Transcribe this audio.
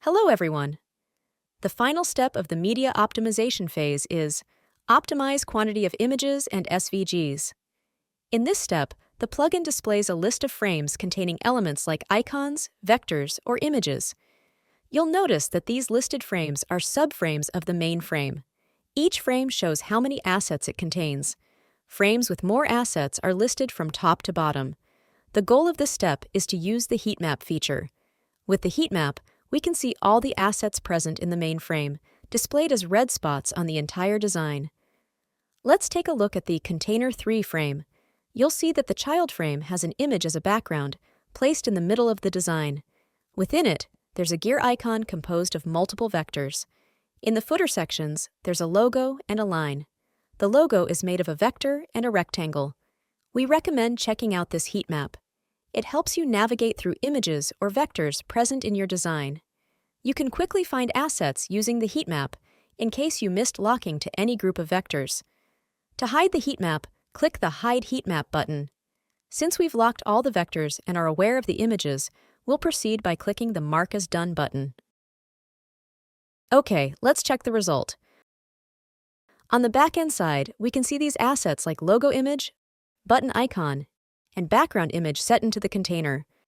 Hello everyone! The final step of the media optimization phase is optimize quantity of images and SVGs. In this step, the plugin displays a list of frames containing elements like icons, vectors, or images. You'll notice that these listed frames are subframes of the main frame. Each frame shows how many assets it contains. Frames with more assets are listed from top to bottom. The goal of this step is to use the heat map feature. With the heat map, we can see all the assets present in the main frame, displayed as red spots on the entire design. Let's take a look at the Container 3 frame. You'll see that the child frame has an image as a background, placed in the middle of the design. Within it, there's a gear icon composed of multiple vectors. In the footer sections, there's a logo and a line. The logo is made of a vector and a rectangle. We recommend checking out this heat map. It helps you navigate through images or vectors present in your design. You can quickly find assets using the heat map in case you missed locking to any group of vectors. To hide the heat map, click the Hide Heat Map button. Since we've locked all the vectors and are aware of the images, we'll proceed by clicking the Mark as Done button. Okay, let's check the result. On the back-end side, we can see these assets like logo image, button icon, and background image set into the container.